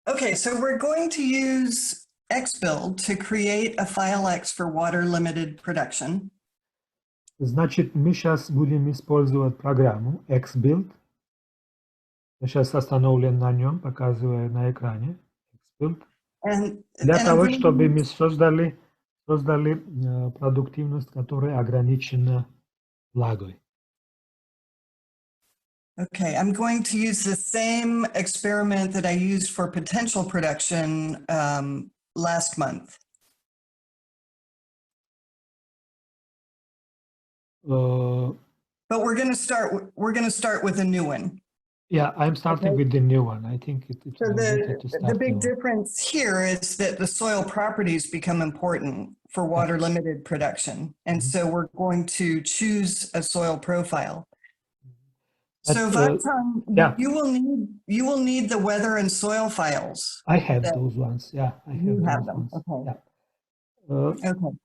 Okay, so we're going to use XBuild to create a file X for water limited production. Значит, мы сейчас будем использовать программу XBuild. Я сейчас остановлен на нем, показываю на экране. XBuild. Для того, чтобы мы создали продуктивность, которая ограничена влагой. Okay, I'm going to use the same experiment that I used for potential production last month. But we're going to start with a new one. Yeah, I'm starting with the new one. I think it's So better to start the big new one. difference here is that the soil properties become important for water limited production. And so we're going to choose a soil profile. So Vatsang, you will need the weather and soil files. I have those ones. Yeah, I have those ones. Okay. Yeah. Okay.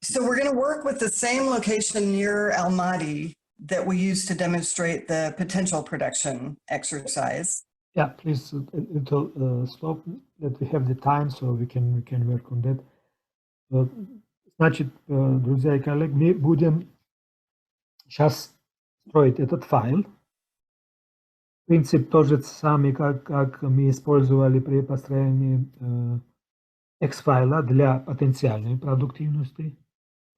So we're going to work with the same location near Almaty that we used to demonstrate the potential production exercise. Yeah, please a little stop that we have the time so we can work on that. Значит, друзья и коллеги, мы будем сейчас строить этот файл. Принцип тот же самый, как мы использовали при построении X-файла для потенциальной продуктивности.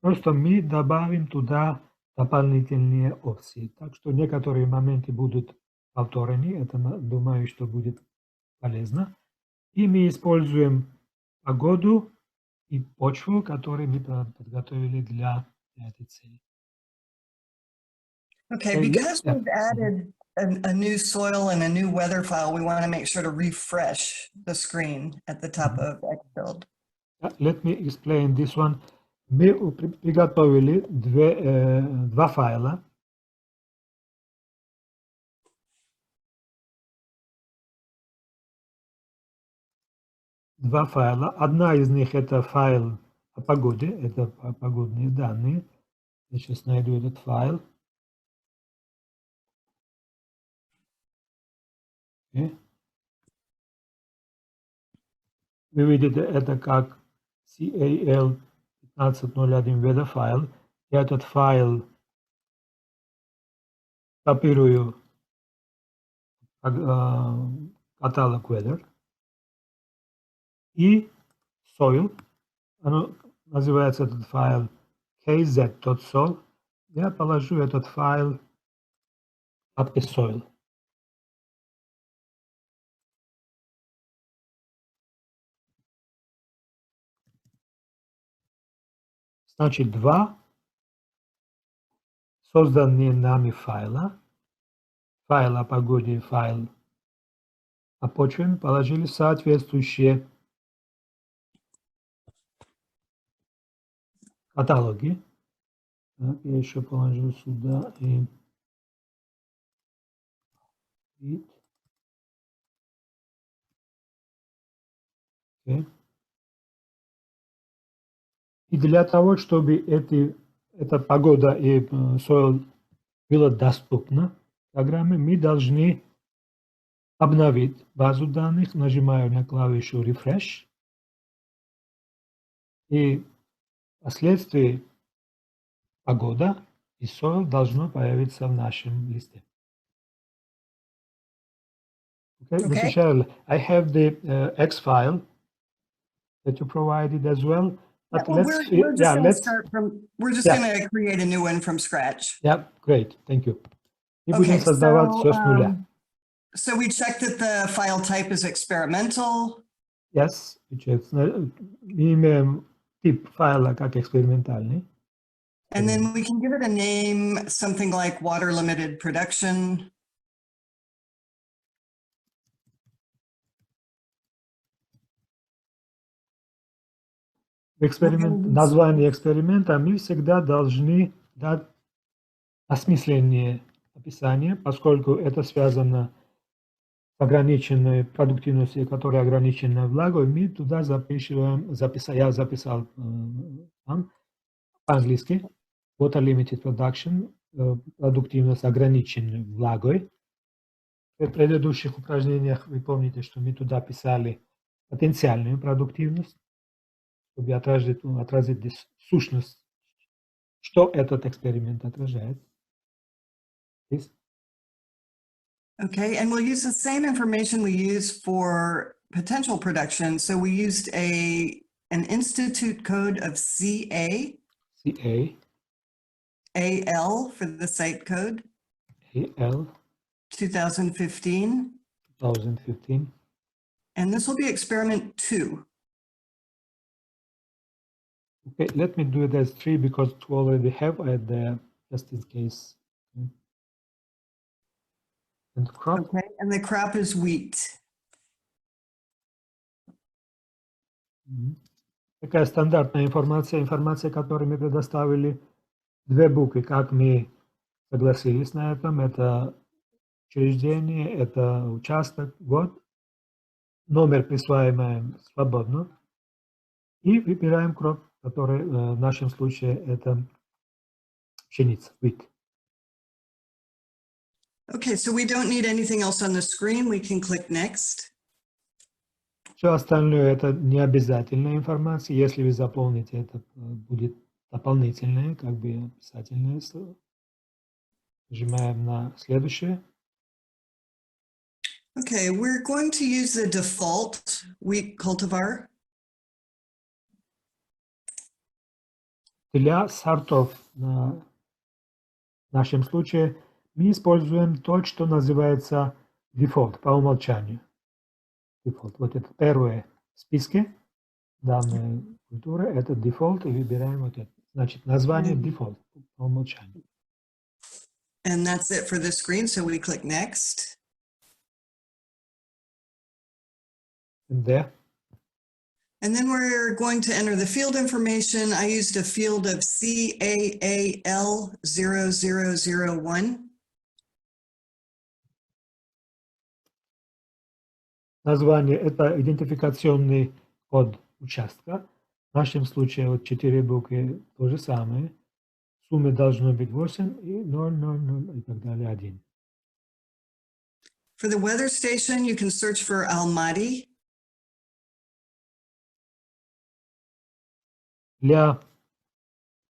Просто мы добавим туда дополнительные опции. Так что некоторые моменты будут повторены. Это, думаю, что будет полезно. И мы используем погоду и почву, которые мы подготовили для этой цели. Okay, because we've added a new soil and a new weather file, we want to make sure to refresh the screen at the top of XBuild. Let me explain this one. Мы приготовили два файла. Два файла. Одна из них это файл о погоде, это погодные данные. Я сейчас найду этот файл. Okay. Вы видите это как CAL 1501 weather файл. Я этот файл копирую каталог weather. И soil, называется этот файл kz.sol. Я положу этот файл в папке soil. Значит, два созданные нами файла, файл о погоде и файл о почве, положили соответствующие каталоги. Так, я еще положу сюда и okay. И для того, чтобы эта погода и soil было доступно программе, мы должны обновить базу данных, нажимаю на клавишу Refresh, и впоследствии погода и soil должно появиться в нашем листе. Okay. I have the X file that you provided as well. But we're just going to create a new one from scratch. Yeah, great. Thank you. Okay, so we checked that the file type is experimental. Yes, we checked. Мы имеем тип файла как экспериментальный. And then we can give it a name, something like water limited production. Название эксперимента мы всегда должны дать осмысленное описание, поскольку это связано с ограниченной продуктивностью, которая ограничена влагой, мы туда я записал по-английски water limited production, продуктивность ограниченной влагой. В предыдущих упражнениях вы помните, что мы туда писали потенциальную продуктивность, чтобы отразить сущность, что этот эксперимент отражает. Please. Okay, and we'll use the same information we use for potential production. So we used an institute code of CA, CA, AL for the site code, AL, 2015. 2015. And this will be experiment 2. Okay, let me do it as 3 because 2 already have it there, just in case. And crop. Okay, and the crop is wheat. Такая стандартная информация, которую мы предоставили. 2 буквы, как мы согласились на этом. Это учреждение, это участок, год. Номер присваиваем свободно. И выбираем кроп, который в нашем случае это пшеница, wheat. Okay, so we don't need anything else on the screen. We can click next. Все остальное это не обязательная информация. Если вы заполните, это будет дополнительное, как бы описательное слово. Нажимаем на следующее. Okay, we're going to use the default wheat cultivar. Для сортов в нашем случае мы используем то, что называется default по умолчанию. Default. Вот это первое в списке данной культуры, это default, и выбираем вот это. Значит, название default по умолчанию. And that's it for the screen. So we click next. And there. And then we're going to enter the field information. I used a field of CAAL0001. Название – это идентификационный код участка. В нашем случае вот 4 буквы то же самое. В сумме должно быть 8 и 0, 0, 0 и так далее 1. For the weather station, you can search for Almaty. Для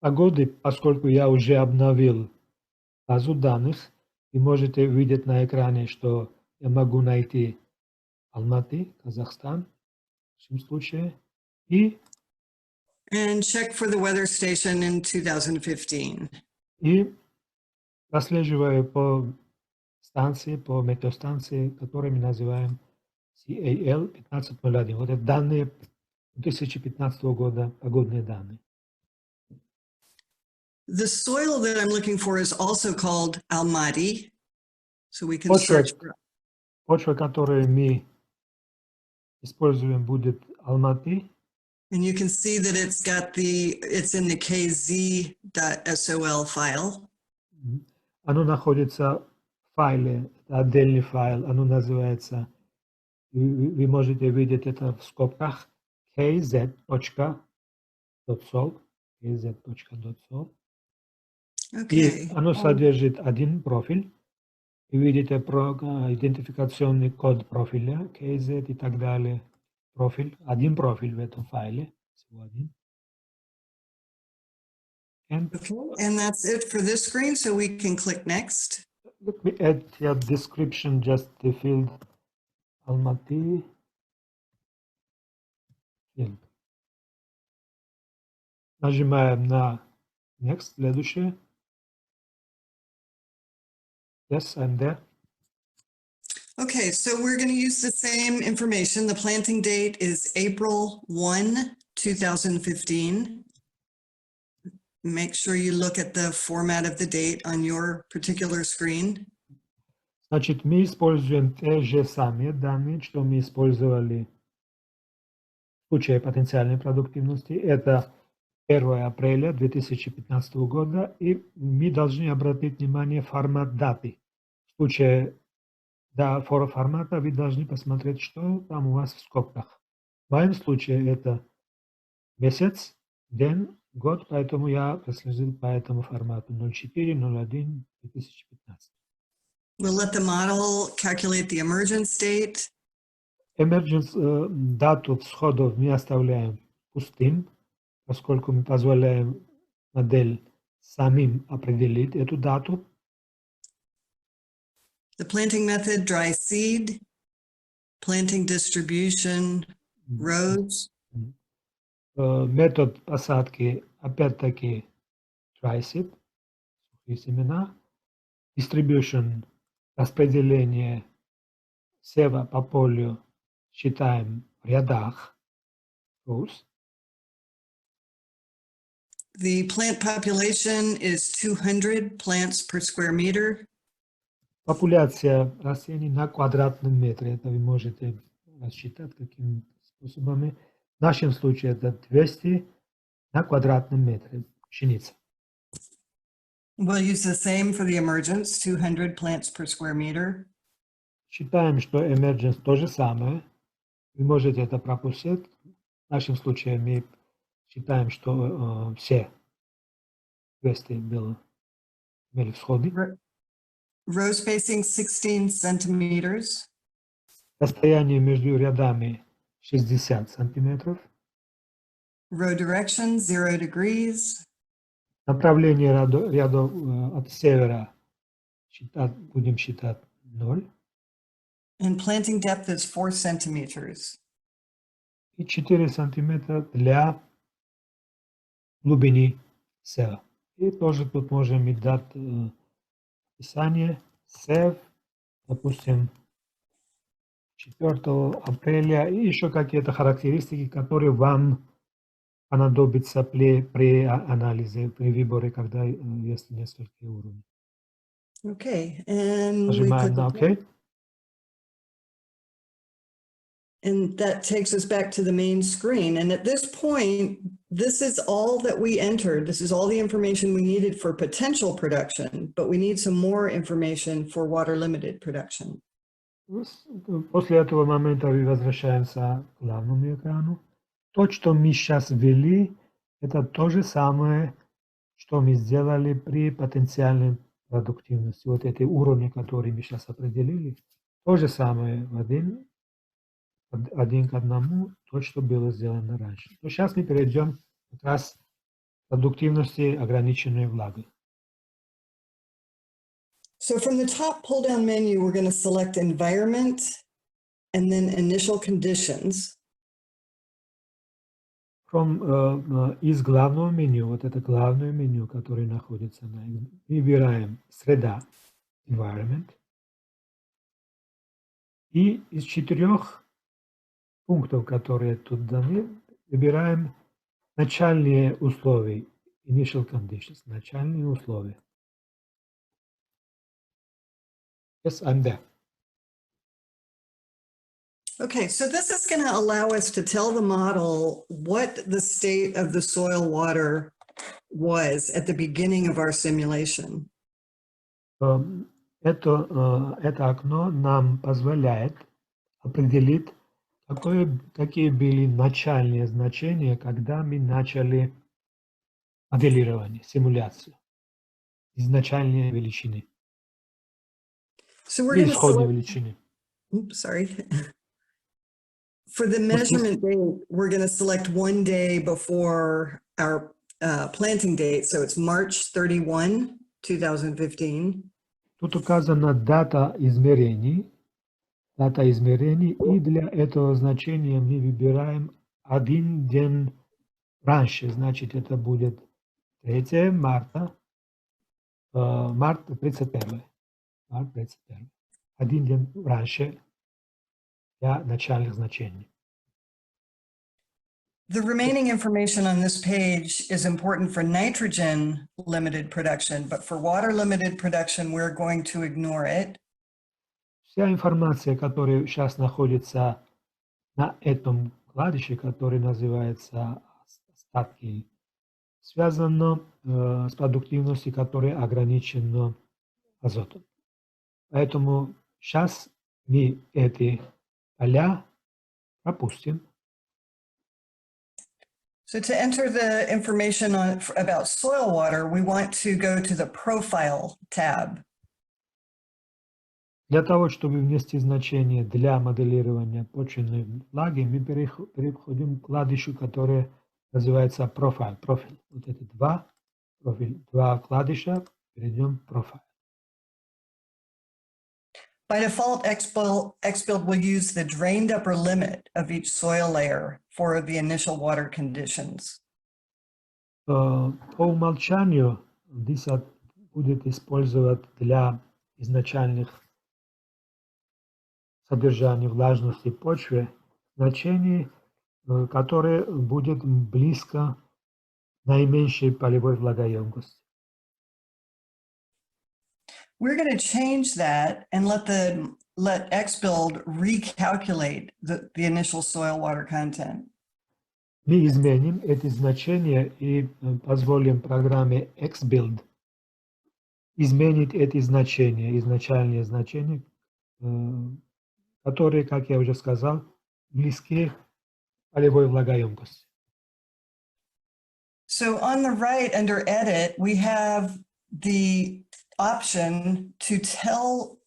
погоды, поскольку я уже обновил базу данных, вы можете видеть на экране, что я могу найти Алматы, Казахстан, в этом случае, и And check for the weather station in 2015. и прослеживаю по станции, по метеостанции, которую мы называем CAL 1501. Вот это данные 2015 года, погодные данные. The soil that I'm looking for is also called Almaty. So we can Почва, search for, почва, которую мы используем, будет Алматы. and you can see that it's in the kz.sol file. Оно находится в файле, это отдельный файл, оно называется, вы можете видеть это в скобках kz.sol, kz.sol. Okay. И оно содержит один профиль. Вы видите идентификационный код профиля, KZ и так далее. Профиль, один профиль в этом файле, всего один. And that's it for this screen, so we can click next. let me add here description, just the field Almaty field. Нажимаем на next, следующее. Yes, I'm there. Okay, so we're going to use the same information. The planting date is April 1, 2015. Make sure you look at the format of the date on your particular screen. Значит, мы используем те же самые данные, что мы использовали в случае потенциальной продуктивности. Это 1 апреля 2015 года, и мы должны обратить внимание формат даты. В случае формата вы должны посмотреть, что там у вас в скобках. В моем случае это месяц, день, год, поэтому я проследил по этому формату 04.01.2015. We'll let the model calculate the emergence date. Emergence дату всходов мы оставляем пустым, поскольку мы позволяем модель самим определить эту дату. The planting method, dry seed, planting distribution, rows. Метод посадки, опять-таки, dry seed, сухие семена. Distribution, распределение сева по полю, считаем в рядах. Rows. The plant population is 200 plants per square meter. Популяция растений на квадратном метре. Это вы можете рассчитать какими способами. В нашем случае это 200 на квадратном метре пшеница. We'll use the same for the emergence, 200 plants per square meter. Считаем, что emergence то же самое. Вы можете это пропустить. В нашем случае мы считаем, что все 200 имели всходы. Row spacing 16 centimeters. Расстояние между рядами 60 сантиметров. Row direction 0 degrees. Направление рядов от севера будем считать 0. And planting depth is 4 centimeters. И 4 сантиметра для глубины сева. И тоже тут можем дать описание. Сев, допустим, 4 апреля и еще какие-то характеристики, которые вам понадобятся при анализе, при выборе, когда есть несколько уровней. Okay, and we Нажимаем put на ОК. And that takes us back to the main screen. And at this point, this is all that we entered. This is all the information we needed for potential production, but we need some more information for water limited production. После этого момента мы возвращаемся к главному экрану. То, что мы сейчас ввели, это то же самое, что мы сделали при потенциальной продуктивности. Вот эти уровни, которые мы сейчас определили, то же самое один к одному, то, что было сделано раньше. Но сейчас мы перейдем как раз к продуктивности, ограниченной влагой. So from the top pull-down menu, we're going to select environment and then initial conditions. Из главного меню, вот это главное меню, которое находится выбираем среда, environment. И из 4 пунктов, которые тут даны, выбираем начальные условия, initial conditions, начальные условия. Yes, I'm there. Okay, so this is going to allow us to tell the model what the state of the soil water was at the beginning of our simulation. Это окно нам позволяет определить, какие были начальные значения, когда мы начали моделирование, симуляцию, изначальные величины. So we're going to Исходные select, величины. oops, sorry. For the measurement date, we're going to select one day before our planting date. So it's March 31, 2015. Тут указана дата измерений, и для этого значения мы выбираем один день раньше, значит, это будет 3 марта, март 31. Март 31. Один день раньше для начальных значений. The remaining information on this page is important for nitrogen limited production, but for water limited production, we're going to ignore it. Вся информация, которая сейчас находится на этом вкладыше, который называется остатки, связана с продуктивностью, которая ограничена азотом. Поэтому сейчас мы эти поля пропустим. So to enter the information about soil water, we want to go to the Profile tab. Для того, чтобы внести значение для моделирования почвенной влаги, мы переходим к вкладышу, который называется профиль. Вот эти два вкладыша, перейдем в профиль. By default, XBuild will use the drained upper limit of each soil layer for the initial water conditions. По умолчанию DISA будет использовать для изначальных содержаний влажности почвы значений, которые будет близко наименьшей полевой влагоемкости. We're going to change that and let XBuild recalculate the initial soil water content. Мы изменим эти значения и позволим программе XBuild изменить эти значения, изначальные значения, которые, как я уже сказал, близки к полевой влагоемкости. So on the right under edit, we have the option to tell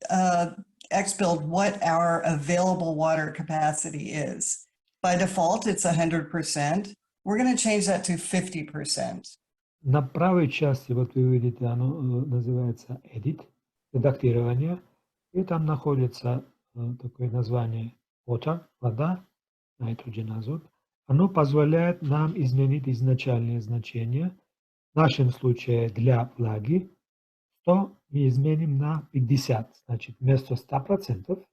XBuild what our available water capacity is. By default, it's 100%. We're going to change that to 50%. На правой части, вот вы видите, оно называется Edit, редактирование, и там находится такое название Water, вода, nitrogen, азот. Оно позволяет нам изменить изначальные значения. В нашем случае для влаги 100 мы изменим на 50. Значит, вместо 100%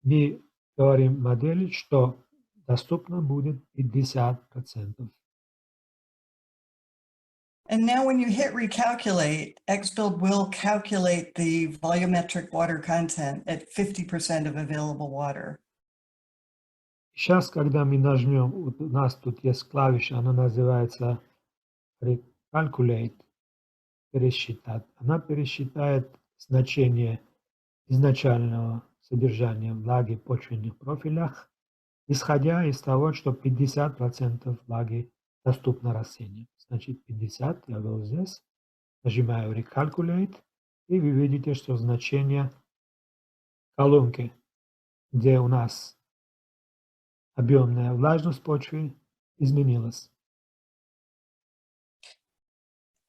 мы говорим модели, что доступно будет 50%. And now when you hit recalculate, XBuild will calculate the volumetric water content at 50% of available water. Сейчас, когда мы нажмем, вот у нас тут есть клавиша, она называется Recalculate, пересчитать. Она пересчитает значение изначального содержания влаги в почвенных профилях, исходя из того, что 50% влаги доступно растению. Значит, 50, я был здесь, нажимаю Recalculate, и вы видите, что значение колонки, где у нас объемная влажность почвы, изменилась.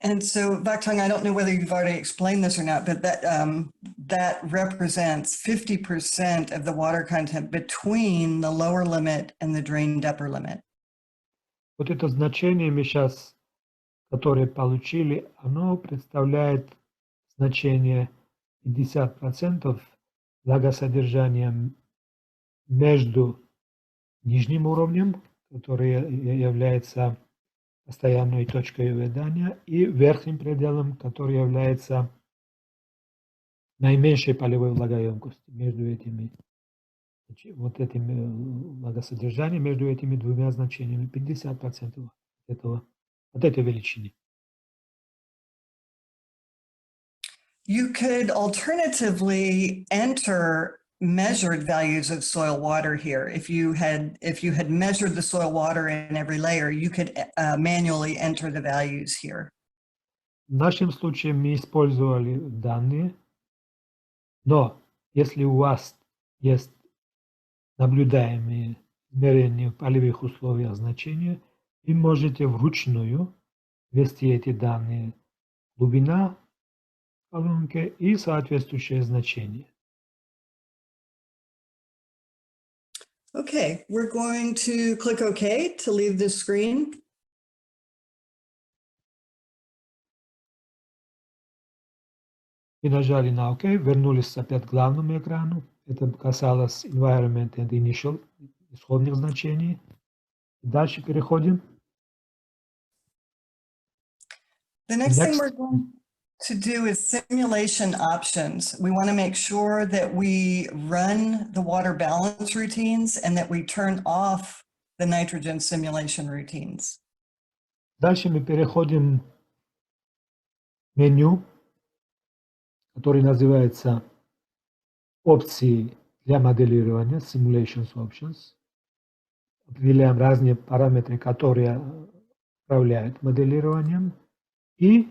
And so, Vakhtang, I don't know whether you've already explained this or not, but that represents 50% of the water content between the lower limit and the drained upper limit. Вот это значение мы сейчас, которое получили, оно представляет значение 50% влагосодержания между нижним уровнем, который является постоянной точкой увядания, и верхним пределом, который является наименьшей полевой влагоемкостью между этими, вот этим влагосодержанием, между этими двумя значениями, 50% от этой величины. You could alternatively enter measured values of soil water here. If you had measured the soil water in every layer, you could manually enter the values here. В нашем случае мы использовали данные, но если у вас есть наблюдаемые измерения в полевых условиях значения, вы можете вручную ввести эти данные, глубина колонки и соответствующее значение. Okay, we're going to click OK to leave this screen. И нажали на ОК, вернулись опять к главному экрану. Это касалось Environment and Initial, исходных значений. Дальше переходим. The next thing we're going to do is simulation options. We want to make sure that we run the water balance routines and that we turn off the nitrogen simulation routines. Дальше мы переходим в меню, который называется опции для моделирования, Simulations Options. Определяем разные параметры, которые управляют моделированием. И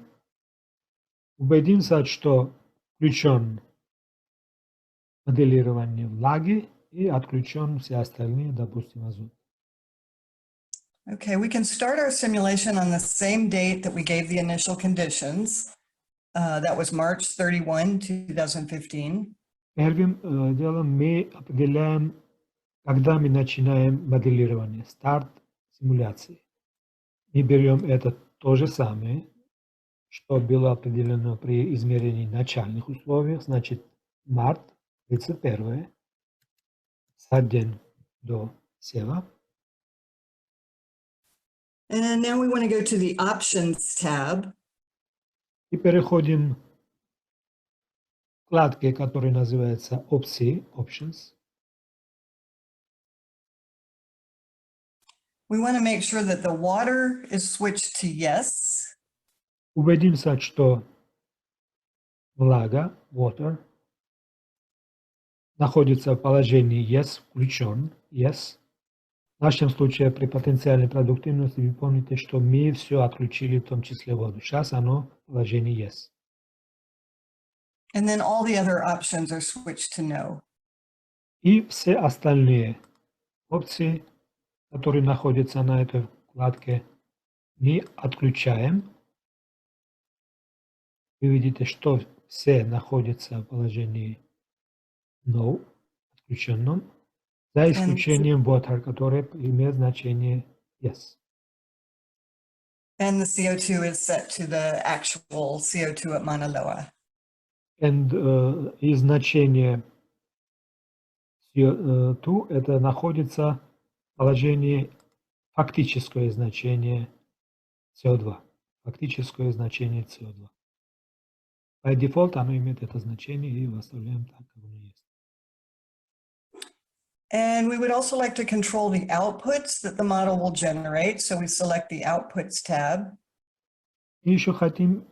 убедимся, что включен моделирование влаги и отключен все остальные, допустим, азот. Okay, we can start our simulation on the same date that we gave the initial conditions. That was March 31, 2015. Первым делом мы определяем, когда мы начинаем моделирование, старт симуляции. Мы берем это то же самое, что было определено при измерении начальных условий, значит, март 31, за день до сева. And now we want to go to the Options tab. И переходим к вкладке, которая называется Опции, Options. We want to make sure that the water is switched to yes. Убедимся, что влага, water, находится в положении yes, включен, yes. В нашем случае при потенциальной продуктивности вы помните, что мы все отключили, в том числе воду. Сейчас оно в положении yes. And then all the other options are switched to no. И все остальные опции, которые находятся на этой вкладке, мы отключаем. Вы видите, что все находятся в положении no, отключенном, за исключением water, который имеет значение yes. And the CO2 is set to the actual CO2 at Mauna Loa. И значение CO2 это находится в положении фактическое значение CO2. Фактическое значение CO2. By default оно имеет это значение, и оставляем так, как оно есть. And we would also like to control the outputs that the model will generate. So we select the Outputs tab. И еще хотим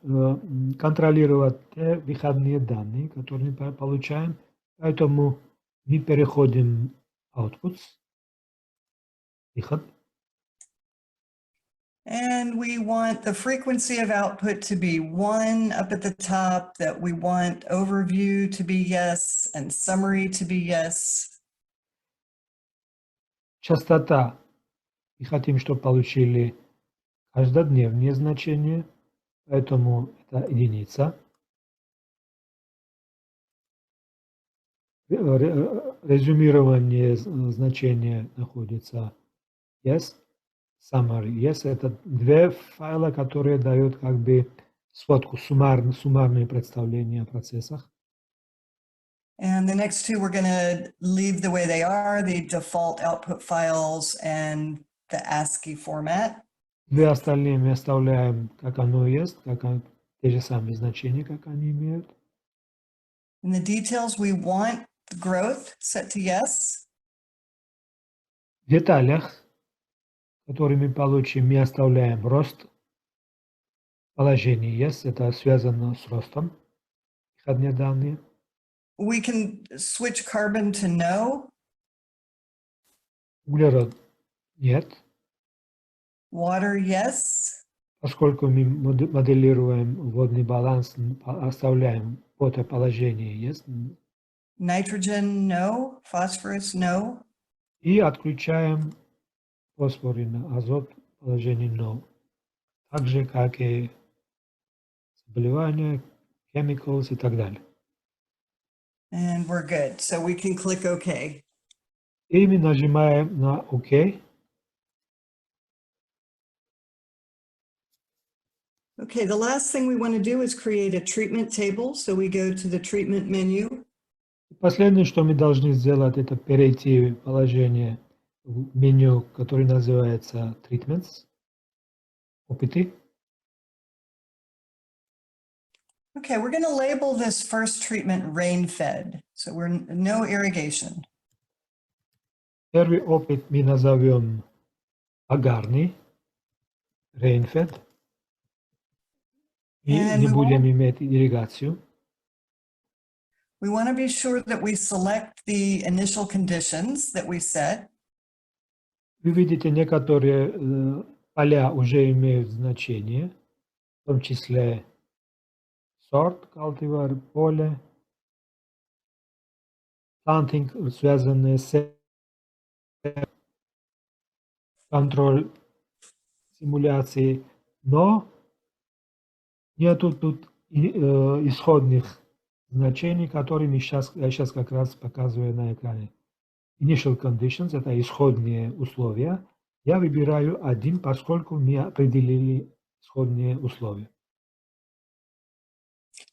контролировать те выходные данные, которые мы получаем. Поэтому мы переходим в Outputs, выход. And we want the frequency of output to be 1 up at the top, that we want overview to be yes and summary to be yes. Частота. Мы хотим, чтобы получили каждодневные значения, поэтому это единица. Резюмирование значения находится yes, summary yes. Это две файла, которые дают как бы сводку, суммарное представление о процессах. And the next two, we're going to leave the way they are, the default output files and the ASCII format. Две остальные мы оставляем, как оно есть, те же самые значения, как они имеют. In the details, we want the growth set to yes. В деталях, которые мы получим, мы оставляем рост. Положение yes, это связано с ростом. Выходные данные. We can switch carbon to no. Углерод нет. Water, yes. Поскольку мы моделируем водный баланс, оставляем это положение yes. Nitrogen, no. Phosphorus, no. И отключаем фосфор и азот положение no. Так же, как и заболевания, chemicals и так далее. And we're good. So we can click OK. И мы нажимаем на ОК. Okay, the last thing we want to do is create a treatment table. So we go to the treatment menu. Последнее, что мы должны сделать, это перейти в положение в меню, которое называется Treatments, опыты. Okay, we're going to label this first treatment rain-fed. So we're no irrigation. Первый опыт мы назовем агарный, rain-fed. И не будем иметь ирригацию. We want to be sure that we select the initial conditions that we set. Вы видите, некоторые поля уже имеют значение, в том числе сорт, cultivar, поле. planting, связанные с контроль симуляции, но нету тут исходных значений, которыми я сейчас как раз показываю на экране. Initial conditions – это исходные условия. Я выбираю один, поскольку мы определили исходные условия.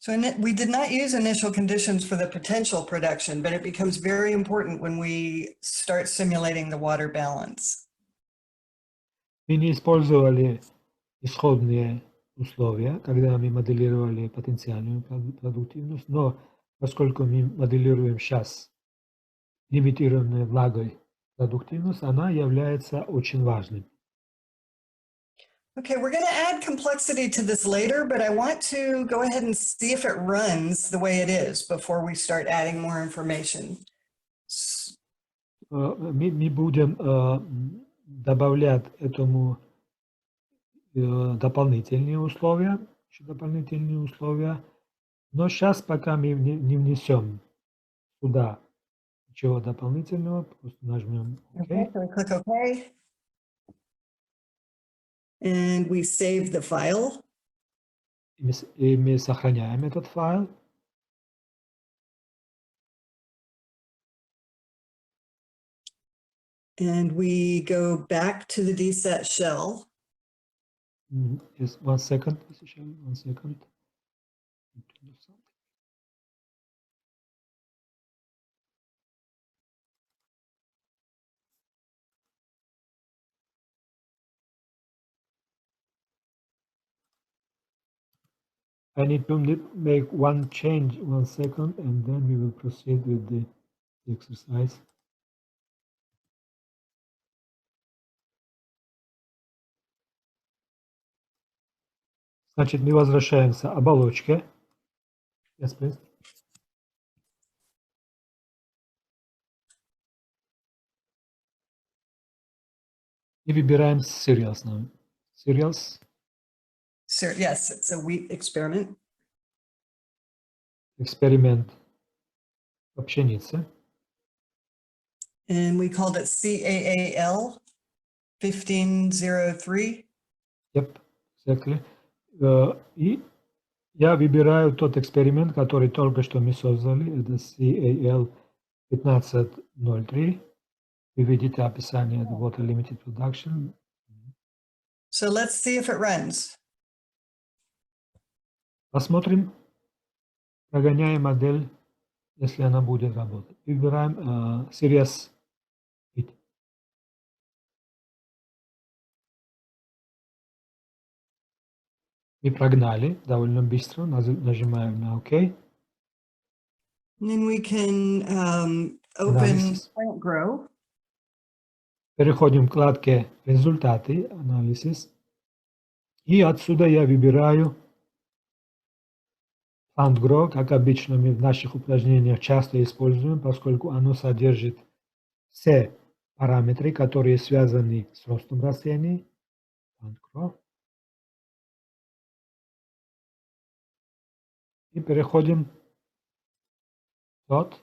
So we did not use initial conditions for the potential production, but it becomes very important when we start simulating the water balance. Мы не использовали исходные условия, когда мы моделировали потенциальную продуктивность, но поскольку мы моделируем сейчас лимитированной влагой продуктивность, она является очень важной. Okay, we're going to add complexity to this later, but I want to go ahead and see if it runs the way it is before we start adding more information. Мы будем добавлять этому дополнительные условия, но сейчас пока мы не внесем сюда ничего дополнительного, просто нажмем ОК. Okay, so we click OK. And we save the file. И мы сохраняем этот файл. And we go back to the dset shell. Yes, 1 second, Michelle, 1 second. I need to make one change, 1 second, and then we will proceed with the exercise. Значит, мы возвращаемся к оболочке. Yes, please. И выбираем cereals. Cereals. Yes, it's a wheat experiment. Эксперимент по пшенице. And we called it CAAL 1503. Yep, exactly. И я выбираю тот эксперимент, который только что мы создали. Это CAL 1503. Вы видите описание Water Limited Production. So let's see if it runs. Посмотрим, прогоняем модель, если она будет работать. Выбираем Series 5. Мы прогнали довольно быстро, нажимаем на ОК. And then we can open Analysis. Plant Grow. Переходим к вкладке «Результаты», «Анализис». И отсюда я выбираю Plant Grow, как обычно мы в наших упражнениях часто используем, поскольку оно содержит все параметры, которые связаны с ростом растений. Plant Grow. И переходим в тот.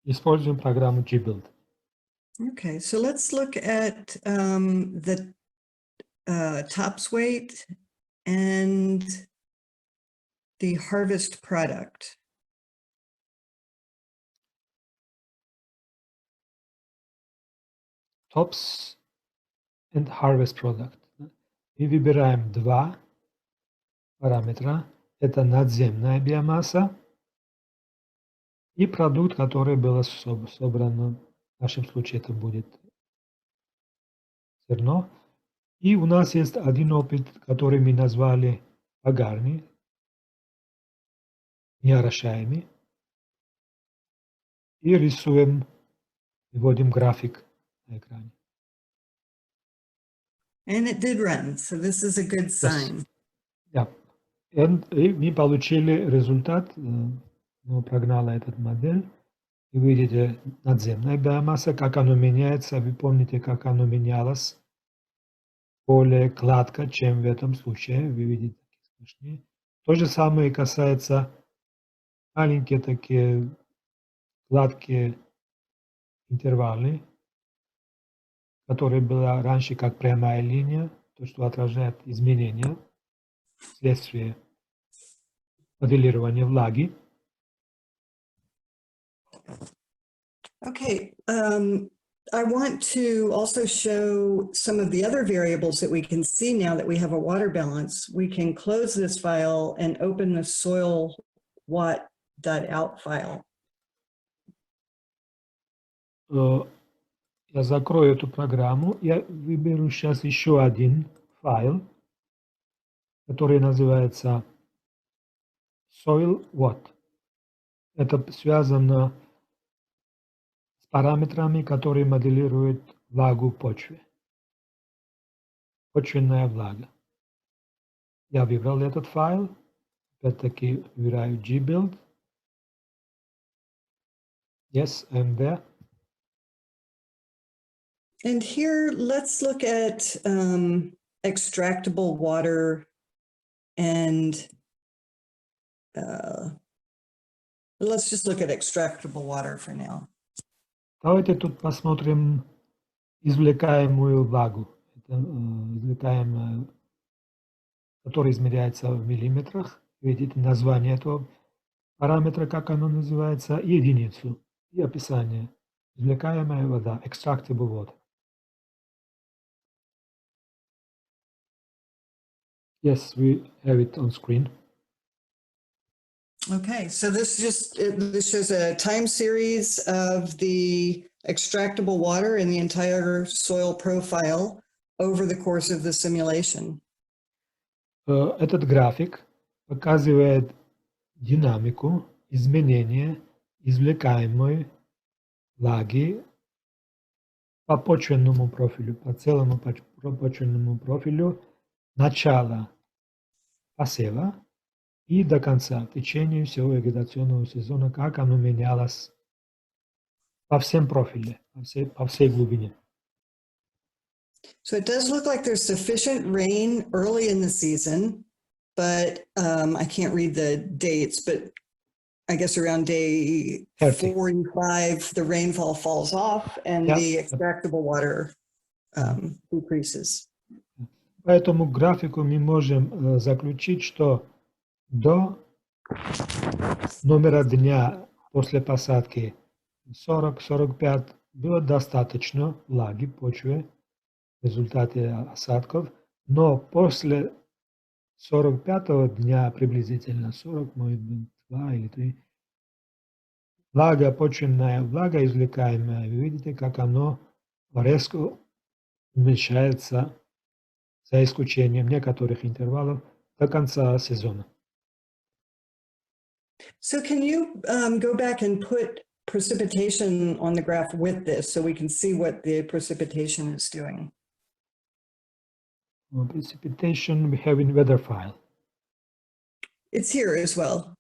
Используем программу gBuild. Okay, so let's look at the tops weight and the harvest product. Tops and Harvest Product. И выбираем два параметра. Это надземная биомасса и продукт, который был собран. В нашем случае это будет зерно. И у нас есть один опыт, который мы назвали агарный, неорошаемый. И рисуем, вводим график на экране. And it did run, so this is a good sign. Yeah. И мы получили результат, прогнала этот модель. И видите надземная биомасса, как оно меняется. Вы помните, как оно менялось более гладко, чем в этом случае. Вы видите сплошные. То же самое касается маленькие такие гладкие интервалы, которые была раньше как прямая линия, то, что отражает изменения вследствие моделирования влаги. Okay, I want to also show some of the other variables that we can see now that we have a water balance. We can close this file and open the soil watt.out file. Я закрою эту программу. Я выберу сейчас еще один файл, который называется Soil Watt. Это связано с параметрами, которые моделируют влагу почвы. Почвенная влага. Я выбрал этот файл. Опять-таки выбираю gbuild. Yes, I'm there. And here, let's look at extractable water and let's just look at extractable water for now. Давайте тут посмотрим извлекаемую влагу. Это извлекаемая, которая измеряется в миллиметрах. Видите название этого параметра, как оно называется, и единицу, и описание. Извлекаемая вода, extractable water. Yes, we have it on screen. Okay, so this shows a time series of the extractable water in the entire soil profile over the course of the simulation. Этот график показывает динамику изменения извлекаемой влаги по почвенному профилю, по целому почвенному профилю начала посева и до конца, в течение всего вегетационного сезона, как оно менялось по всем профиле, по всей глубине. So it does look like there's sufficient rain early in the season, but I can't read the dates, but I guess around day 30. 45, the rainfall falls off and Yep. the extractable water decreases. По этому графику мы можем заключить, что до номера дня после посадки 40-45 было достаточно влаги в почве в результате осадков, но после 45-го дня приблизительно 40, может быть, 2 или 3, влага, почвенная влага, извлекаемая, вы видите, как оно резко уменьшается за исключением некоторых интервалов до конца сезона. So can you go back and put precipitation on the graph with this so we can see what the precipitation is doing? Precipitation we have in weather file. It's here as well.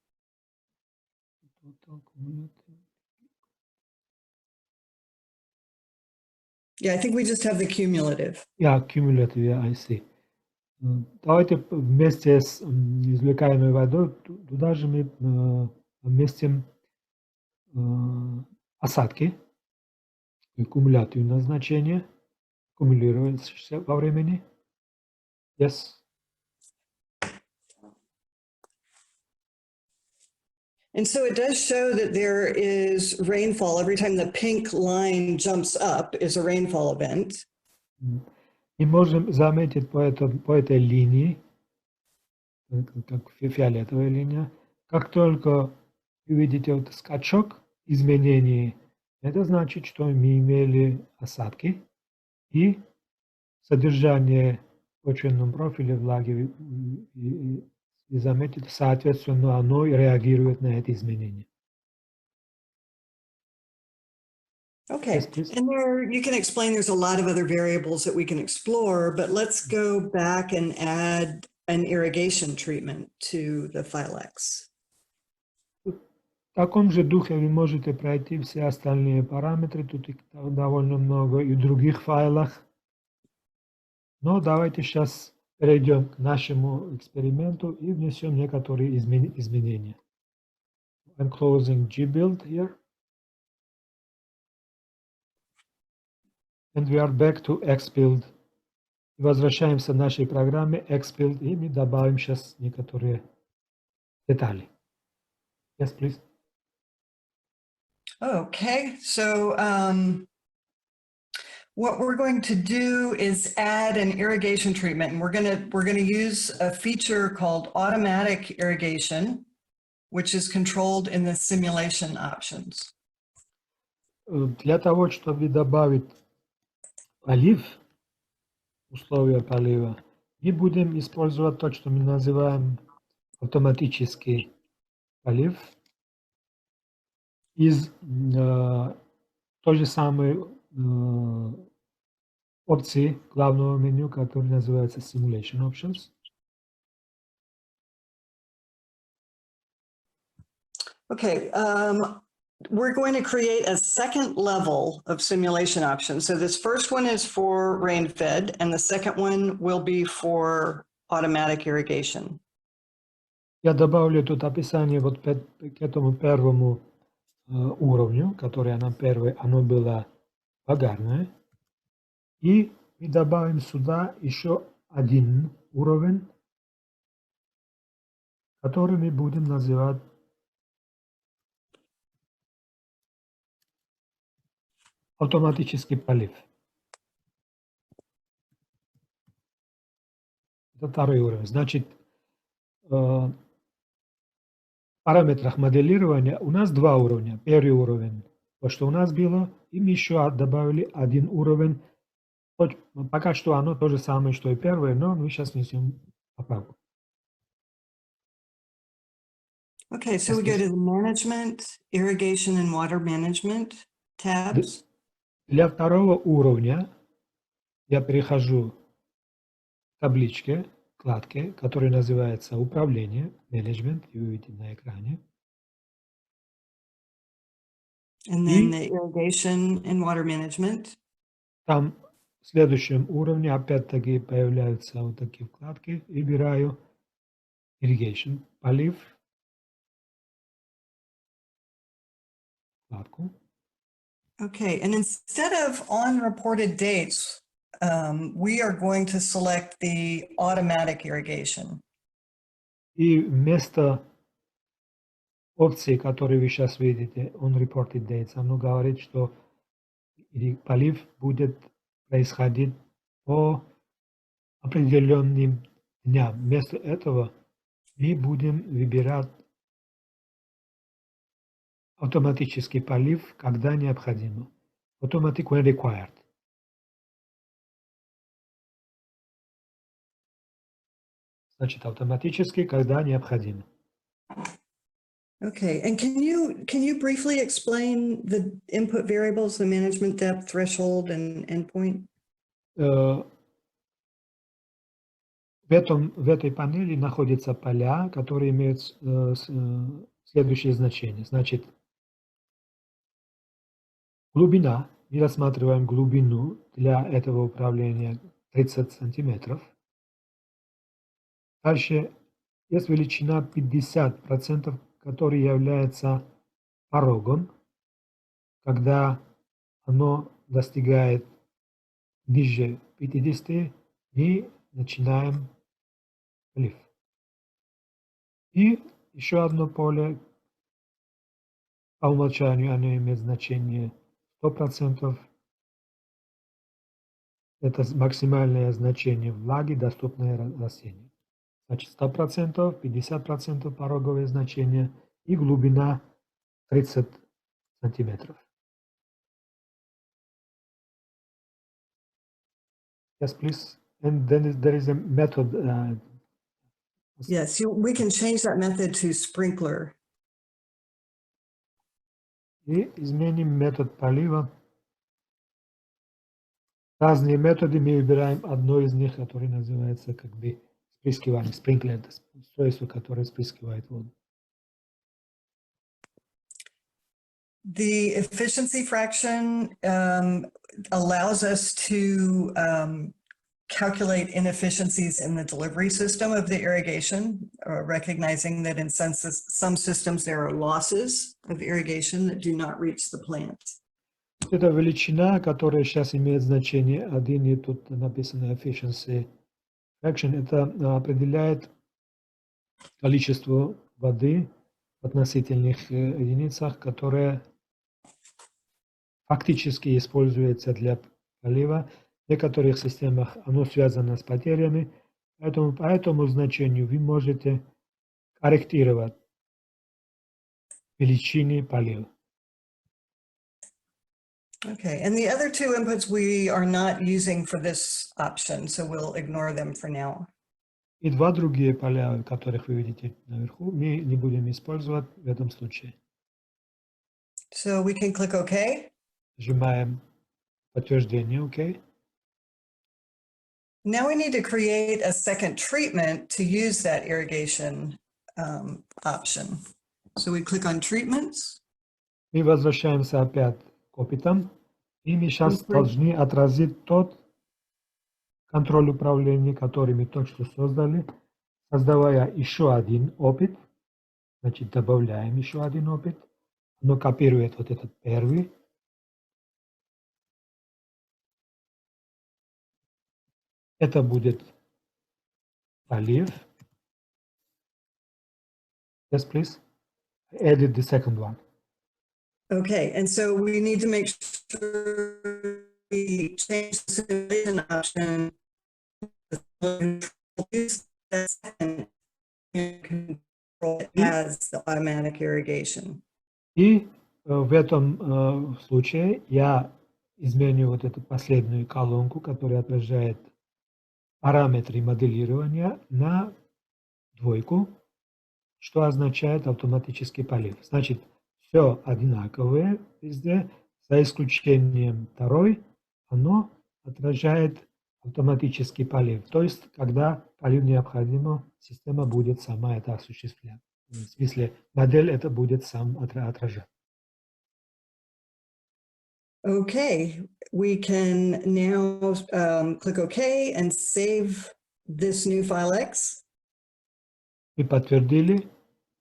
Yeah, I think we just have the cumulative. Yeah, cumulative, yeah, I see. Давайте вместе с извлекаемой водой туда же мы вместим осадки, кумулятивное значение, кумулирующееся во времени. Yes. And so it does show that there is rainfall. Every time the pink line jumps up is a rainfall event. И можем заметить по этой линии, как фиолетовая линия, как только вы видите вот скачок изменений, это значит, что мы имели осадки и содержание в почвенном профиле влаги, и заметить, соответственно, оно реагирует на эти изменения. Okay, Yes, please. and there you can explain there's a lot of other variables that we can explore, but let's go back and add an irrigation treatment to the file X. В таком же духе вы можете пройти все остальные параметры, тут их довольно много и в других файлах. Но давайте сейчас перейдем к нашему эксперименту и внесем некоторые изменения. I'm closing gbuild here. And we are back to xbuild. Возвращаемся к нашей программе xbuild, и мы добавим сейчас некоторые детали. Yes, please. Okay, so what we're going to do is add an irrigation treatment, and we're going to use a feature called automatic irrigation, which is controlled in the simulation options. Для того, чтобы добавить полив, условия полива, мы будем использовать то, что мы называем автоматический полив из той же самой опции главного меню, который называется Simulation Options. Okay, we're going to create a second level of simulation options. So this first one is for rain-fed, and the second one will be for automatic irrigation. Я добавлю тут описание вот к этому первому уровню, которое нам первое, оно было пожарное. И мы добавим сюда еще один уровень, который мы будем называть автоматический полив. Это второй уровень. Значит, в параметрах моделирования у нас два уровня. Первый уровень, то, что у нас было, и мы еще добавили один уровень. Пока что оно то же самое, что и первое, но мы сейчас несем поправку. Okay, so we go to the management, irrigation and water management tabs. Для второго уровня я перехожу к табличке, вкладке, которая называется «Управление», «Management», и вы видите на экране. And then the irrigation and water management. Там в следующем уровне опять-таки появляются вот такие вкладки. Выбираю Irrigation, полив, вкладку. Okay, and instead of unreported dates, we are going to select the automatic irrigation. И вместо опции, которую вы сейчас видите, Unreported Dates, оно говорит, что полив будет происходить по определенным дням. Вместо этого мы будем выбирать автоматический полив, когда необходимо. Automatic when required. Значит, автоматически, когда необходимо. Okay, and can you briefly explain the input variables, the management depth, threshold, and endpoint? В этой панели находятся поля, которые имеют следующие значения. Значит, глубина. Мы рассматриваем глубину для этого управления 30 сантиметров. Дальше есть величина 50%, которая является порогом, когда оно достигает ниже 50, мы начинаем полив. И еще одно поле, по умолчанию оно имеет значение 100%. Это максимальное значение влаги, доступное растению. Значит, 100%, 50% пороговое значение и глубина 30 сантиметров. Yes, please. And then there is a method. Yes, we can change that method to sprinkler. И изменим метод полива. Разные методы, мы выбираем одно из них, которое называется как бы спрыскивание, спринклер, устройство, которое спрыскивает воду. The efficiency fraction allows us to calculate inefficiencies in the delivery system of the irrigation, recognizing that in some systems there are losses of irrigation that do not reach the plant. Это величина, которая сейчас имеет значение 1, и тут написано efficiency fraction. Это определяет количество воды в относительных единицах, которое фактически используется для полива. В некоторых системах оно связано с потерями, поэтому по этому значению вы можете корректировать величины полива. Okay, and the other two inputs we are not using for this option, so we'll ignore them for now. И два другие поля, которых вы видите наверху, мы не будем использовать в этом случае. So we can click OK. Нажимаем подтверждение, ОК. Now we need to create a second treatment to use that irrigation option. So we click on treatments. Мы возвращаемся опять к опытам, и мы сейчас должны отразить тот контроль управления, который мы только что создали, создавая еще один опыт. Значит, добавляем еще один опыт. Оно копирует вот этот первый. Это будет полив. Yes, please. I added the second one. Okay, and so we need to make sure we change the simulation option. As the automatic irrigation. И в этом случае я изменю вот эту последнюю колонку, которая отражает параметры моделирования, на двойку, что означает автоматический полив. Значит, все одинаковое везде, за исключением второй, оно отражает автоматический полив. То есть, когда полив необходимо, система будет сама это осуществлять. В смысле, модель это будет сам отражать. Okay, we can now click OK and save this new file X. Мы подтвердили,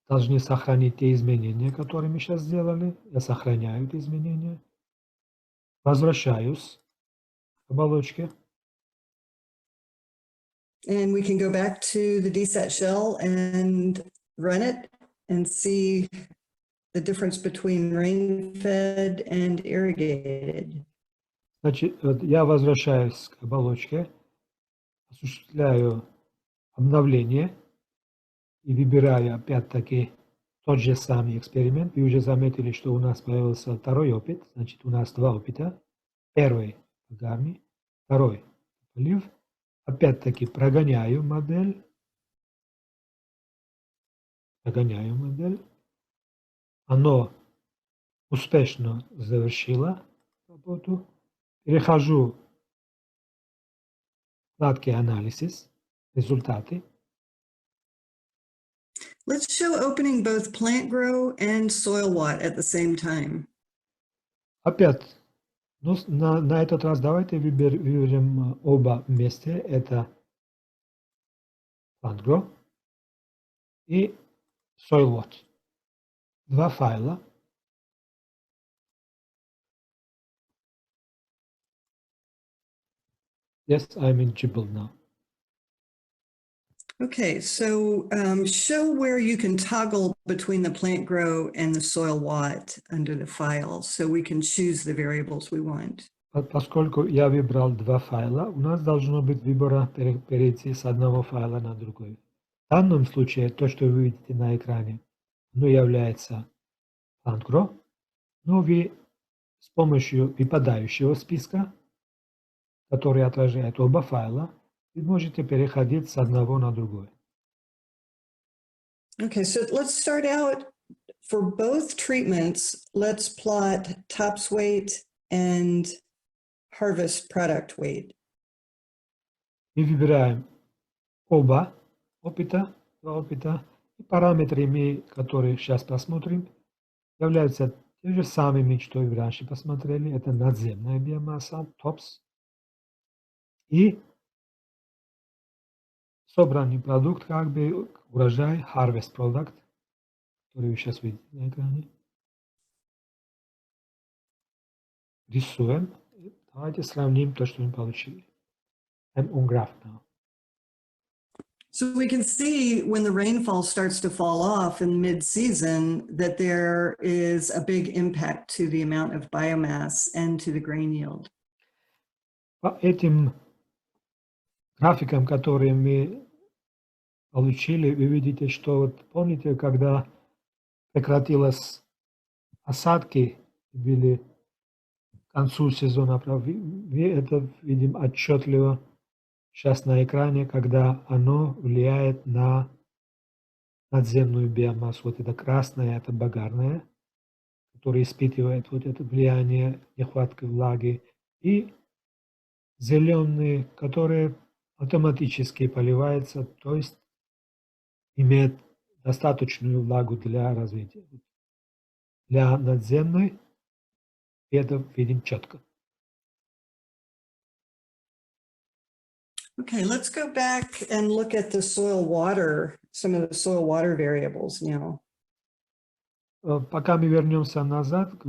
должны сохранить те изменения, которые мы сейчас сделали. Я сохраняю эти изменения. Возвращаюсь к оболочке. And we can go back to the DSAT shell and run it and see the difference between rain-fed and irrigated. Значит, я возвращаюсь к оболочке, осуществляю обновление и выбираю опять-таки тот же самый эксперимент. Вы уже заметили, что у нас появился второй опыт. Значит, у нас два опыта. Первый – погарный, второй – полив. Опять-таки прогоняю модель. Оно успешно завершило работу. Перехожу к вкладке «Анализ», результаты. Let's show opening both plant grow and soil watt at the same time. Опять, ну, на этот раз давайте выберем оба вместе. Это plant grow и soil watt. Два файла. Yes, I'm in Dribble now. Okay, so show where you can toggle between the plant grow and the soil watt under the files so we can choose the variables we want. Поскольку я выбрал два файла, у нас должно быть выбора перейти с одного файла на другой. В данном случае то, что вы видите на экране, оно является plant grow, но вы с помощью выпадающего списка, который отражает оба файла, вы можете переходить с одного на другой. Okay, so let's start out for both treatments. Let's plot tops weight and harvest product weight. Мы выбираем оба опыта, два опыта, и параметры, которые сейчас посмотрим, являются те же самыми, что и раньше посмотрели. Это надземная биомасса, TOPS, и собранный продукт, как бы урожай, harvest product, который вы сейчас видите на экране. Рисуем. Давайте сравним то, что мы получили. I'm on graph now. So we can see when the rainfall starts to fall off in mid-season that there is a big impact to the amount of biomass and to the grain yield. По этим графикам, которые мы получили, вы видите, что вот помните, когда прекратилось осадки, были к концу сезона, мы это видим отчетливо сейчас на экране, когда оно влияет на надземную биомассу. Вот это красное, это багарное, которое испытывает вот это влияние нехватки влаги, и зеленые, которые автоматически поливаются, то есть имеет достаточную влагу для развития. Для надземной это видим четко. Okay, let's go back and look at the soil water, some of the soil water variables now. Пока мы вернемся назад к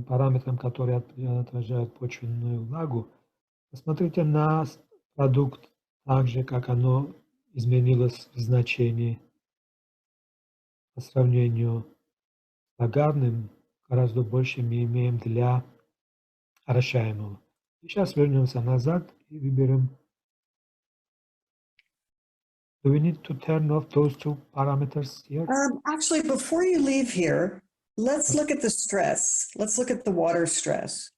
параметрам, которые отражают почвенную влагу, посмотрите на продукт так же, как оно изменилось в значении по сравнению с аграрным, гораздо больше мы имеем для орошаемого. Сейчас вернемся назад и выберем. Do we need to turn off those two parameters here? Actually, before you leave here, let's look at the stress. Let's look at the water stress.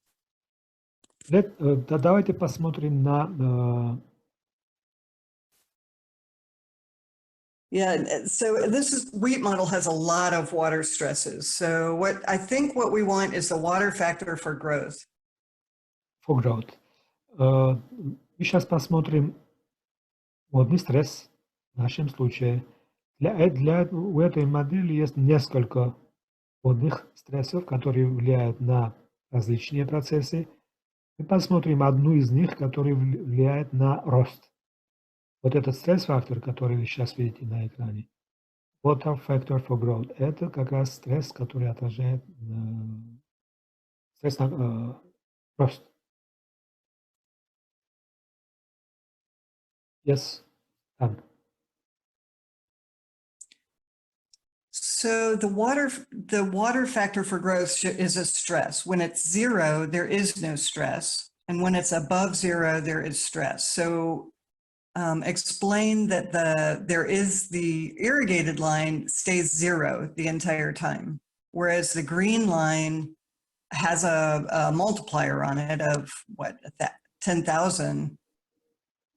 Давайте посмотрим на Yeah, so this is wheat model has a lot of water stresses. So what I think what we want is the water factor for growth. for growth. Мы сейчас посмотрим водный стресс в нашем случае. У этой модели есть несколько водных стрессов, которые влияют на различные процессы. Мы посмотрим одну из них, которая влияет на рост. Вот этот стресс-фактор, который вы сейчас видите на экране, water factor for growth, это как раз стресс, который отражает стресс на рост. Yes, done. So the water factor for growth is a stress. When it's zero, there is no stress. And when it's above zero, there is stress. So explain that the irrigated line stays zero the entire time, whereas the green line has a multiplier on it of what, 10,000,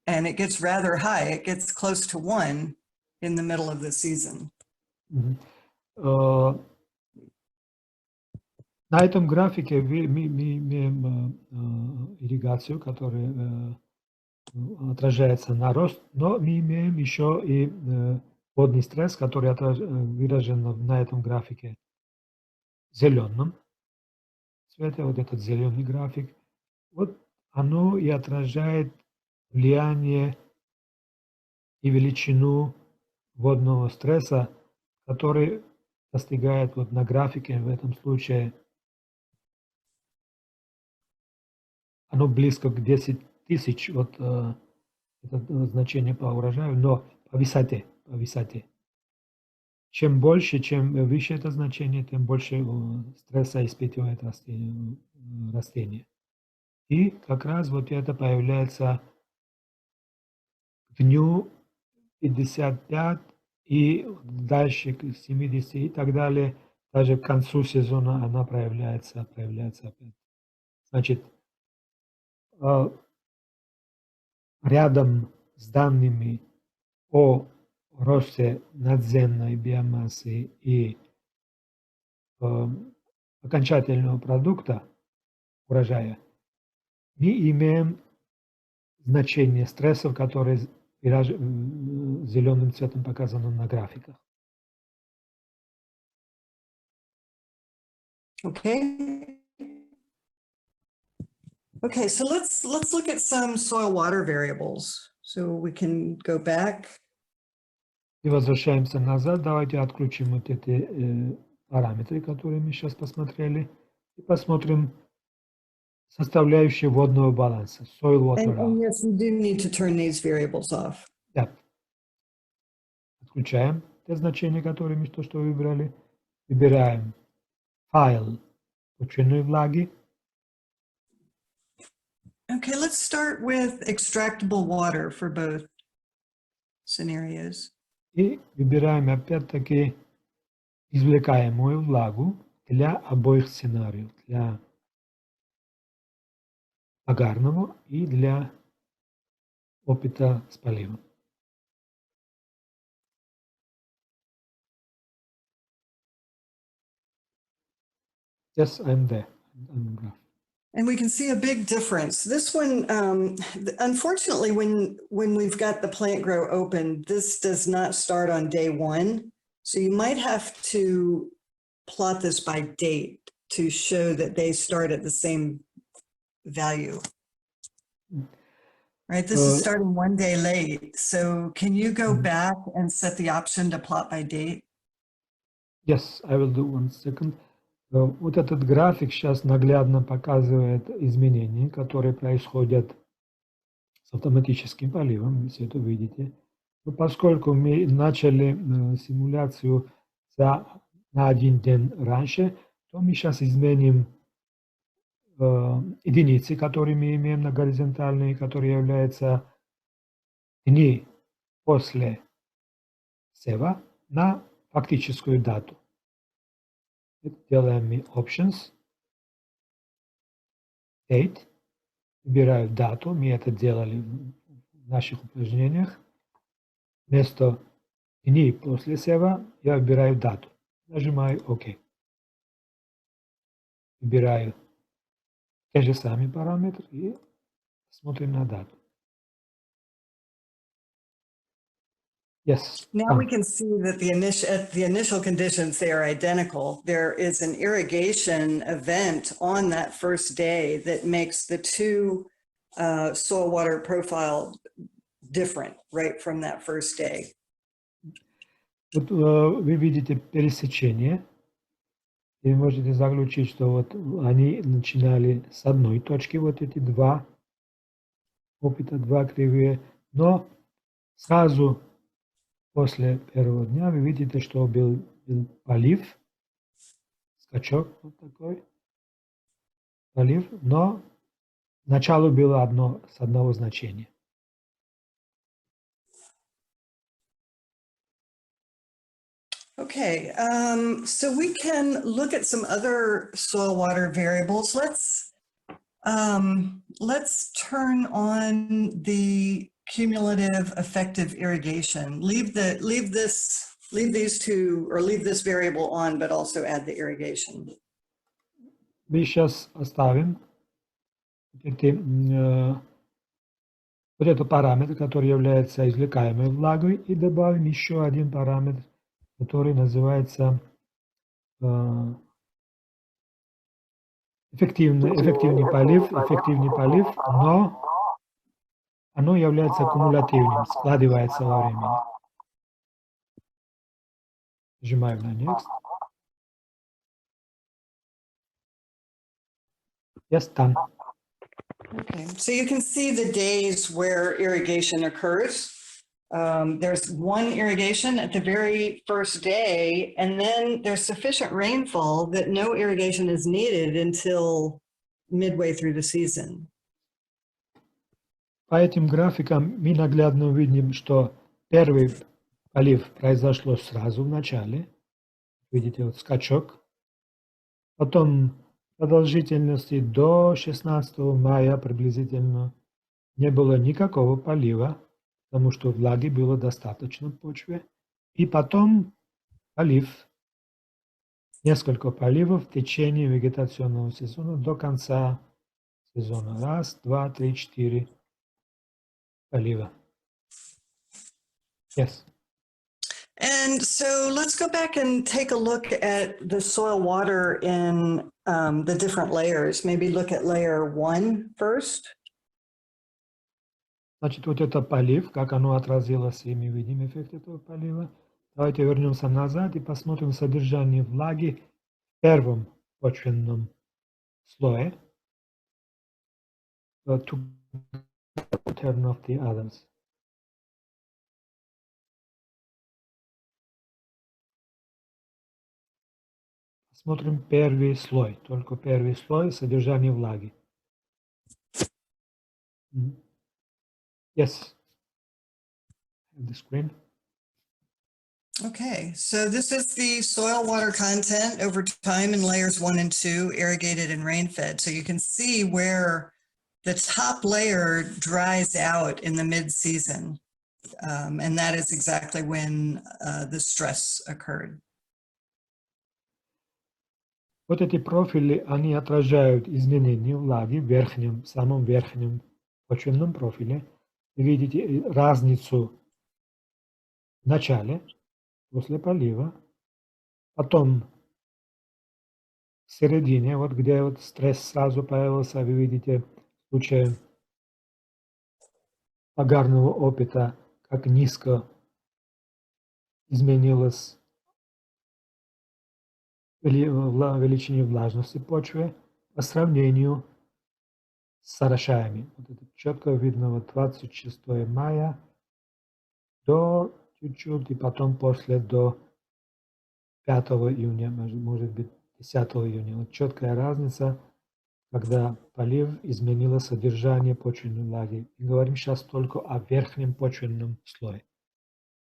and it gets rather high. It gets close to 1 in the middle of the season. На этом графике мы имеем ирригацию, которая отражается на рост, но мы имеем еще и водный стресс, который выражен на этом графике зеленым цвете, вот этот зеленый график. Вот оно и отражает влияние и величину водного стресса, который достигает вот на графике в этом случае, оно близко к 10 тысяч, вот это значение по урожаю, но по высоте. Чем больше, чем выше это значение, тем больше стресса испытывает растение. И как раз вот это появляется к дню 55 и дальше к 70 и так далее. Даже к концу сезона она проявляется опять. Значит, рядом с данными о росте надземной биомассы и окончательного продукта урожая, мы имеем значение стрессов, которые зеленым цветом показаны на графиках. Okay. Okay, so let's look at some soil water variables. So we can go back. И возвращаемся назад. Давайте отключим вот эти параметры, которые мы сейчас посмотрели, и посмотрим составляющие водного баланса. Soil water And yes, we do need to turn these variables off. Да. Отключаем те значения, которые мы то, что выбрали. Выбираем файл почвенной влаги. Okay, let's start with extractable water for both scenarios. И выбираем опять-таки извлекаемую влагу для обоих сценариев. Для агарного и для опыта с поливом. Yes, I'm there. I'm graph. And we can see a big difference. This one, unfortunately, when we've got the plant grow open, this does not start on day one. So you might have to plot this by date to show that they start at the same value. Right, this is starting 1 day late. So can you go back and set the option to plot by date? Yes, I will do 1 second. Вот этот график сейчас наглядно показывает изменения, которые происходят с автоматическим поливом. Вы все это видите. Но поскольку мы начали симуляцию на 1 день раньше, то мы сейчас изменим единицы, которые мы имеем на горизонтальной, которые являются дни после сева, на фактическую дату. Это делаем мы Options, Date, выбираю дату, мы это делали в наших упражнениях. Вместо дней после сева я выбираю дату, нажимаю ОК. Выбираю те же самые параметры и смотрим на дату. Yes. Now we can see that the initial conditions, they are identical. There is an irrigation event on that first day that makes the two soil water profile different right from that first day. Вот вы видите пересечение, и вы можете заключить, что вот они начинали с одной точки, вот эти два опыта, два кривые, но сразу после первого дня вы видите, что был полив, скачок вот такой, полив, но начало было с одного значения. Okay, so we can look at some other soil water variables. Let's turn on the cumulative effective irrigation. Leave these two, or leave this variable on, but also add the irrigation. Мы сейчас оставим вот этот параметр, который является извлекаемой влагой, и добавим еще один параметр, который называется эффективный полив, но оно является кумулятивным, складывается во времени. Нажимаю на Next. Yes, done. Okay, so you can see the days where irrigation occurs. There's one irrigation at the very first day, and then there's sufficient rainfall that no irrigation is needed until midway through the season. По этим графикам мы наглядно видим, что первый полив произошло сразу в начале. Видите, вот скачок. Потом продолжительности до 16 мая приблизительно не было никакого полива, потому что влаги было достаточно в почве. И потом полив. Несколько поливов в течение вегетационного сезона до конца сезона. 1, 2, 3, 4 полива. Yes. And so let's go back and take a look at the soil water in the different layers. Maybe look at layer 1 first. Значит, вот это полив, как оно отразилось, и мы видим эффект этого полива. Давайте вернемся назад и посмотрим содержание влаги в первом почвенном слое. To turn off the others. Смотрим первый слой, только первый слой содержания влаги. Yes. The screen. Okay, so this is the soil water content over time in layers 1 and 2, irrigated and rain fed. So you can see where the top layer dries out in the mid-season. And that is exactly when the stress occurred. Вот эти профили, они отражают изменения влаги в верхнем, самом верхнем почвенном профиле. Вы видите разницу в начале, после полива, потом в середине, вот где вот стресс сразу появился, вы видите в случае агарного опыта, как низко изменилась величине влажности почвы по сравнению с орошаями. Вот это четко видно вот 26 мая до чуть-чуть, и потом после до 5 июня, может быть 10 июня. Вот четкая разница, когда полив изменило содержание почвенной влаги. Мы говорим сейчас только о верхнем почвенном слое.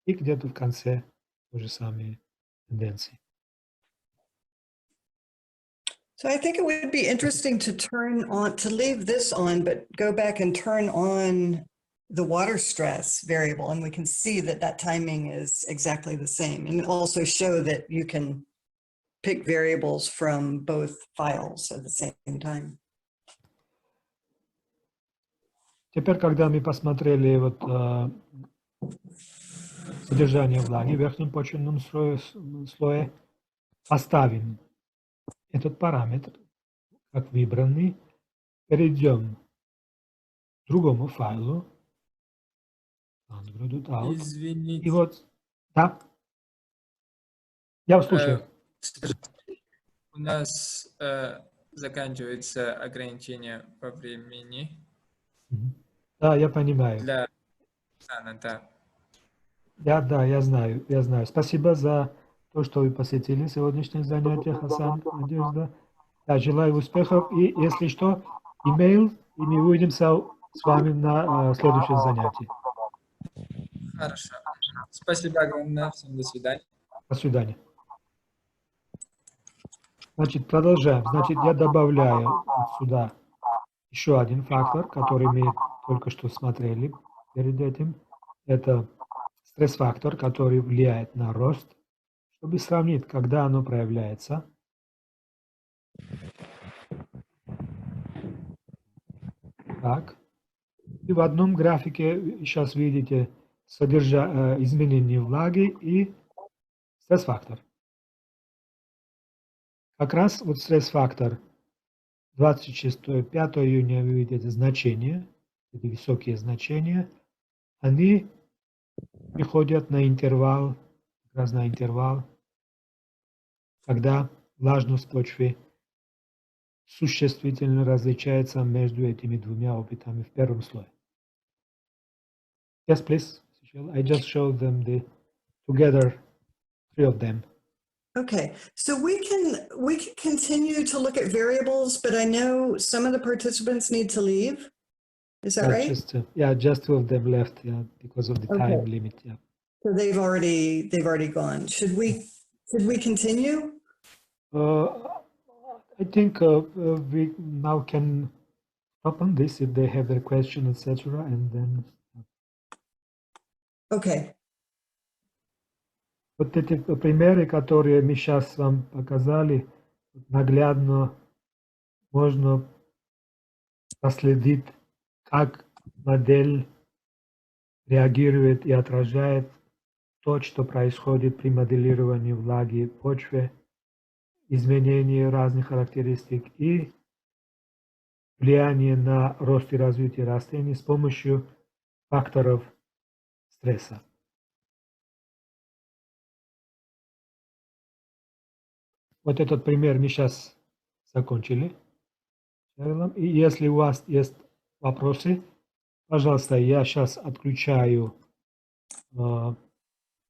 И где-то в конце тоже самые тенденции. So I think it would be interesting to leave this on, but go back and turn on the water stress variable, and we can see that that timing is exactly the same, and also show that you can pick variables from both files at the same time. Теперь, когда мы посмотрели вот содержание влаги в верхнем почвенном слое, оставим этот параметр как выбранный, перейдем к другому файлу. Извините. И вот, да, я вас слушаю. У нас заканчивается ограничение по времени. Да, я понимаю. Для да. Да, я знаю. Спасибо за то, что вы посетили сегодняшнее занятие, Хасан, Надежда. Я желаю успехов, и если что, имейл, и мы увидимся с вами на следующем занятии. Хорошо. Спасибо огромное. Всем до свидания. До свидания. Значит, продолжаем. Значит, я добавляю сюда еще один фактор, который мы только что смотрели перед этим. Это стресс-фактор, который влияет на рост, чтобы сравнить, когда оно проявляется. Так. И в одном графике сейчас видите изменение влаги и стресс-фактор. Как раз вот стресс-фактор 26-5 июня вы видите значения, эти высокие значения, они приходят на интервал, как раз на интервал, когда влажность почвы существенно различается между этими двумя опытами в первом слое. Yes, please. I just showed them together, three of them. Okay, so we can continue to look at variables, but I know some of the participants need to leave. Is that right? Just two of them left, because of the time limit. Yeah. So they've already gone. Should we continue? I think we now can stop on this if they have their question, etc., and then. Okay. Вот эти примеры, которые мы сейчас вам показали, наглядно можно проследить, как модель реагирует и отражает то, что происходит при моделировании влаги в почве, изменение разных характеристик и влияние на рост и развитие растений с помощью факторов стресса. Вот этот пример мы сейчас закончили. И если у вас есть вопросы, пожалуйста, я сейчас отключаю